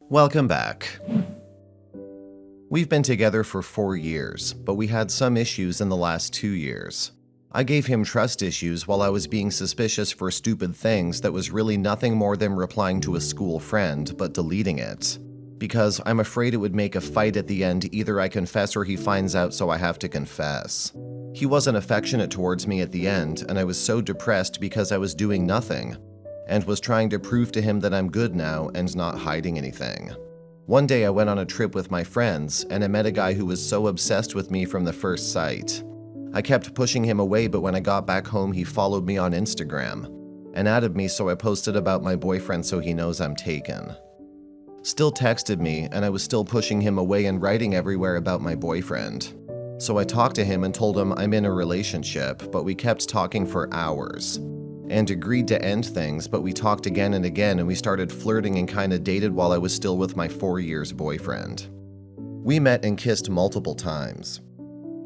Welcome back. We've been together for 4 years, but we had some issues in the last 2 years. I gave him trust issues while I was being suspicious for stupid things that was really nothing more than replying to a school friend, but deleting it. Because I'm afraid it would make a fight at the end. Either I confess or he finds out, so I have to confess. He wasn't affectionate towards me at the end, and I was so depressed because I was doing nothing, and was trying to prove to him that I'm good now and not hiding anything. One day I went on a trip with my friends, and I met a guy who was so obsessed with me from the first sight. I kept pushing him away, but when I got back home he followed me on Instagram and added me, so I posted about my boyfriend so he knows I'm taken. Still texted me, and I was still pushing him away and writing everywhere about my boyfriend. So I talked to him and told him I'm in a relationship, but we kept talking for hours and agreed to end things, but we talked again and again, and we started flirting and kinda dated while I was still with my 4 years boyfriend. We met and kissed multiple times.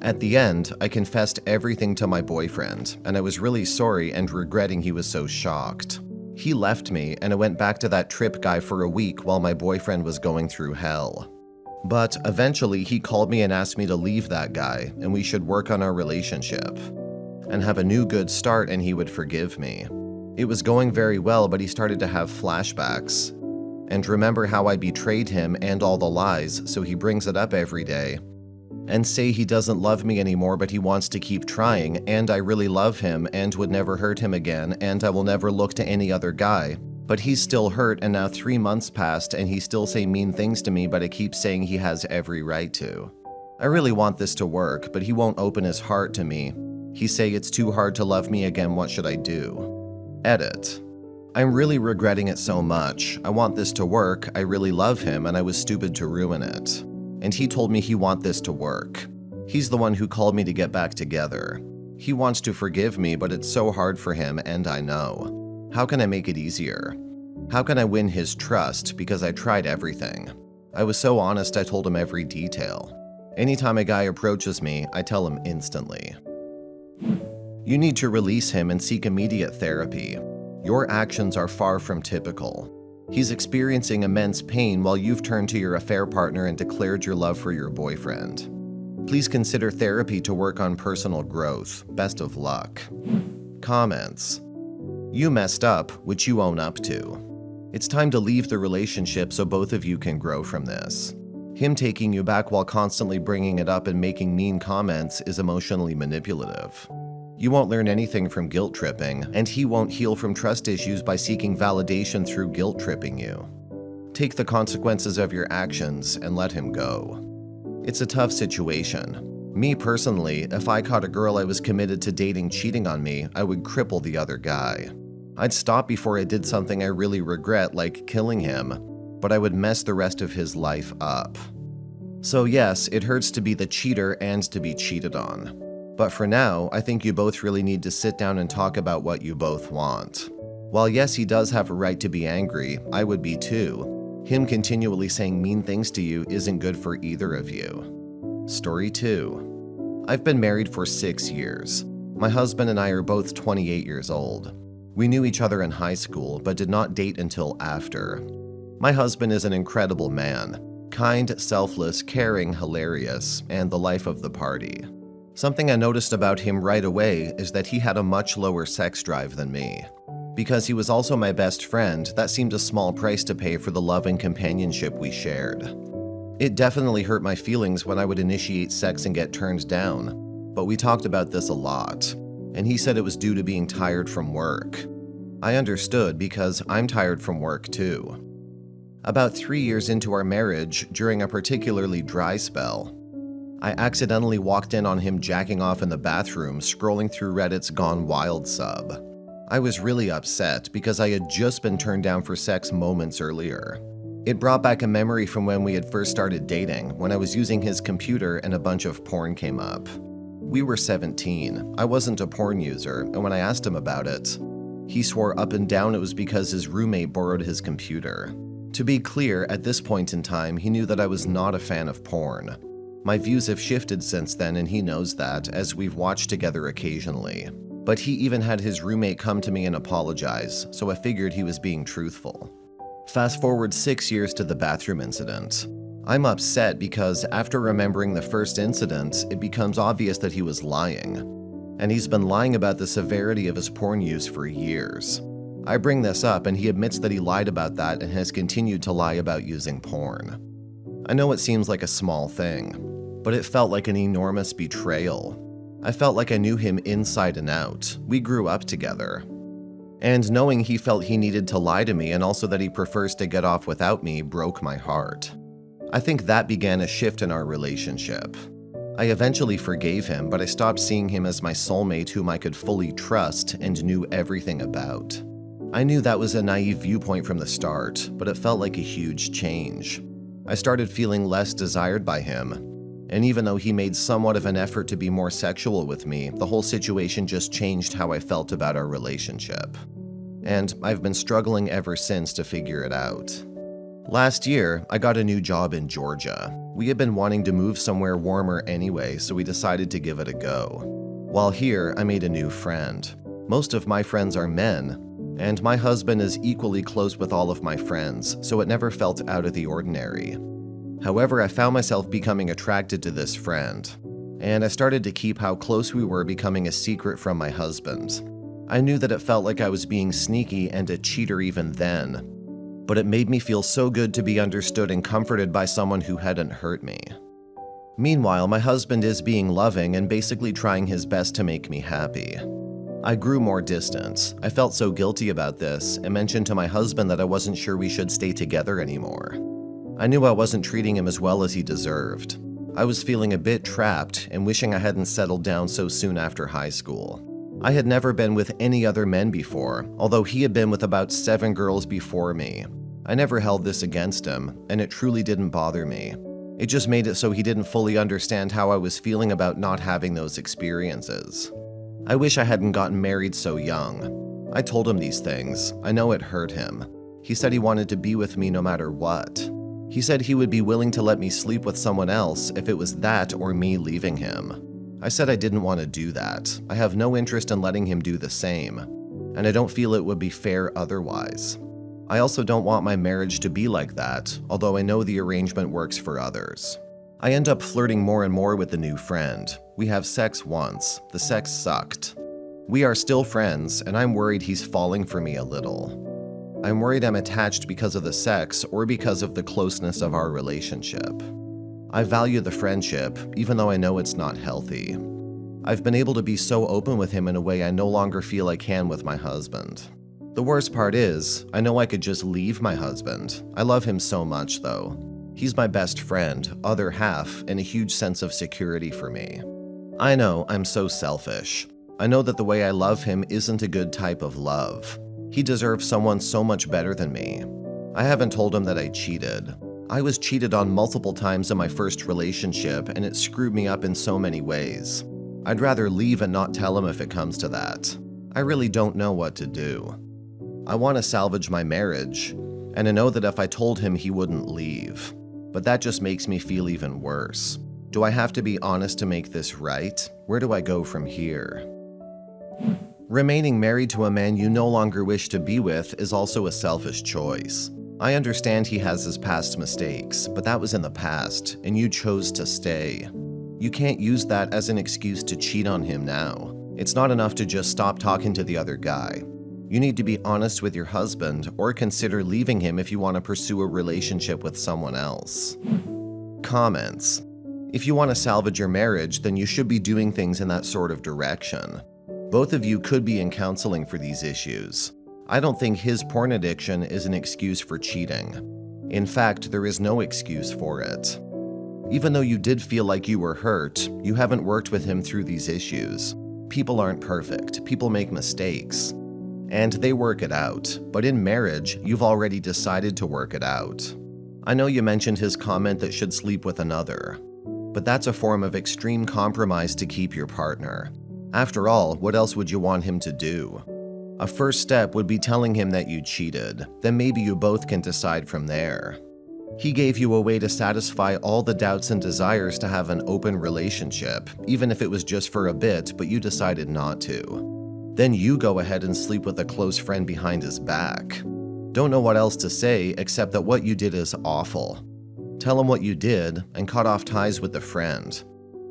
At the end, I confessed everything to my boyfriend, and I was really sorry and regretting he was so shocked. He left me, and I went back to that trip guy for a week while my boyfriend was going through hell. But eventually he called me and asked me to leave that guy, and we should work on our relationship and have a new good start, and he would forgive me. It was going very well, but he started to have flashbacks and remember how I betrayed him and all the lies, so he brings it up every day and say he doesn't love me anymore, but he wants to keep trying, and I really love him and would never hurt him again, and I will never look to any other guy. But he's still hurt, and now 3 months passed and he's still saying mean things to me, but I keep saying he has every right to. I really want this to work, but he won't open his heart to me. He say it's too hard to love me again, what should I do? Edit. I'm really regretting it so much. I want this to work, I really love him, and I was stupid to ruin it. And he told me he want this to work. He's the one who called me to get back together. He wants to forgive me, but it's so hard for him, and I know. How can I make it easier? How can I win his trust, because I tried everything? I was so honest, I told him every detail. Anytime a guy approaches me, I tell him instantly. You need to release him and seek immediate therapy. Your actions are far from typical. He's experiencing immense pain while you've turned to your affair partner and declared your love for your boyfriend. Please consider therapy to work on personal growth. Best of luck. Comments. You messed up, which you own up to. It's time to leave the relationship so both of you can grow from this. Him taking you back while constantly bringing it up and making mean comments is emotionally manipulative. You won't learn anything from guilt tripping, and he won't heal from trust issues by seeking validation through guilt tripping you. Take the consequences of your actions and let him go. It's a tough situation. Me personally, if I caught a girl I was committed to dating cheating on me, I would cripple the other guy. I'd stop before I did something I really regret, like killing him, but I would mess the rest of his life up. So yes, it hurts to be the cheater and to be cheated on. But for now, I think you both really need to sit down and talk about what you both want. While yes, he does have a right to be angry, I would be too. Him continually saying mean things to you isn't good for either of you. Story 2. I've been married for 6 years. My husband and I are both 28 years old. We knew each other in high school, but did not date until after. My husband is an incredible man. Kind, selfless, caring, hilarious, and the life of the party. Something I noticed about him right away is that he had a much lower sex drive than me. Because he was also my best friend, that seemed a small price to pay for the love and companionship we shared. It definitely hurt my feelings when I would initiate sex and get turned down, but we talked about this a lot, and he said it was due to being tired from work. I understood because I'm tired from work too. About 3 years into our marriage, during a particularly dry spell, I accidentally walked in on him jacking off in the bathroom, scrolling through Reddit's Gone Wild sub. I was really upset because I had just been turned down for sex moments earlier. It brought back a memory from when we had first started dating, when I was using his computer and a bunch of porn came up. We were 17. I wasn't a porn user, and when I asked him about it, he swore up and down it was because his roommate borrowed his computer. To be clear, at this point in time, he knew that I was not a fan of porn. My views have shifted since then, and he knows that, as we've watched together occasionally. But he even had his roommate come to me and apologize, so I figured he was being truthful. Fast forward 6 years to the bathroom incident. I'm upset because after remembering the first incident, it becomes obvious that he was lying. And he's been lying about the severity of his porn use for years. I bring this up and he admits that he lied about that and has continued to lie about using porn. I know it seems like a small thing, but it felt like an enormous betrayal. I felt like I knew him inside and out. We grew up together. And knowing he felt he needed to lie to me and also that he prefers to get off without me broke my heart. I think that began a shift in our relationship. I eventually forgave him, but I stopped seeing him as my soulmate whom I could fully trust and knew everything about. I knew that was a naive viewpoint from the start, but it felt like a huge change. I started feeling less desired by him, and even though he made somewhat of an effort to be more sexual with me, the whole situation just changed how I felt about our relationship. And I've been struggling ever since to figure it out. Last year, I got a new job in Georgia. We had been wanting to move somewhere warmer anyway, so we decided to give it a go. While here, I made a new friend. Most of my friends are men, and my husband is equally close with all of my friends, so it never felt out of the ordinary. However, I found myself becoming attracted to this friend, and I started to keep how close we were becoming a secret from my husband. I knew that it felt like I was being sneaky and a cheater even then, but it made me feel so good to be understood and comforted by someone who hadn't hurt me. Meanwhile, my husband is being loving and basically trying his best to make me happy. I grew more distant. I felt so guilty about this and mentioned to my husband that I wasn't sure we should stay together anymore. I knew I wasn't treating him as well as he deserved. I was feeling a bit trapped and wishing I hadn't settled down so soon after high school. I had never been with any other men before, although he had been with about 7 girls before me. I never held this against him, and it truly didn't bother me. It just made it so he didn't fully understand how I was feeling about not having those experiences. I wish I hadn't gotten married so young. I told him these things. I know it hurt him. He said he wanted to be with me no matter what. He said he would be willing to let me sleep with someone else if it was that or me leaving him. I said I didn't want to do that. I have no interest in letting him do the same, and I don't feel it would be fair otherwise. I also don't want my marriage to be like that, although I know the arrangement works for others. I end up flirting more and more with the new friend. We have sex once. The sex sucked. We are still friends, and I'm worried he's falling for me a little. I'm worried I'm attached because of the sex or because of the closeness of our relationship. I value the friendship, even though I know it's not healthy. I've been able to be so open with him in a way I no longer feel I can with my husband. The worst part is, I know I could just leave my husband. I love him so much, though. He's my best friend, other half, and a huge sense of security for me. I know I'm so selfish. I know that the way I love him isn't a good type of love. He deserves someone so much better than me. I haven't told him that I cheated. I was cheated on multiple times in my first relationship, and it screwed me up in so many ways. I'd rather leave and not tell him if it comes to that. I really don't know what to do. I want to salvage my marriage, and I know that if I told him he wouldn't leave. But that just makes me feel even worse. Do I have to be honest to make this right? Where do I go from here? Remaining married to a man you no longer wish to be with is also a selfish choice. I understand he has his past mistakes, but that was in the past, and you chose to stay. You can't use that as an excuse to cheat on him now. It's not enough to just stop talking to the other guy. You need to be honest with your husband or consider leaving him if you want to pursue a relationship with someone else. Comments. If you want to salvage your marriage, then you should be doing things in that sort of direction. Both of you could be in counseling for these issues. I don't think his porn addiction is an excuse for cheating. In fact, there is no excuse for it. Even though you did feel like you were hurt, you haven't worked with him through these issues. People aren't perfect. People make mistakes. And they work it out, but in marriage, you've already decided to work it out. I know you mentioned his comment that should sleep with another, but that's a form of extreme compromise to keep your partner. After all, what else would you want him to do? A first step would be telling him that you cheated, then maybe you both can decide from there. He gave you a way to satisfy all the doubts and desires to have an open relationship, even if it was just for a bit, but you decided not to. Then you go ahead and sleep with a close friend behind his back. Don't know what else to say except that what you did is awful. Tell him what you did and cut off ties with the friend.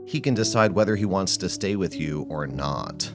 He can decide whether he wants to stay with you or not.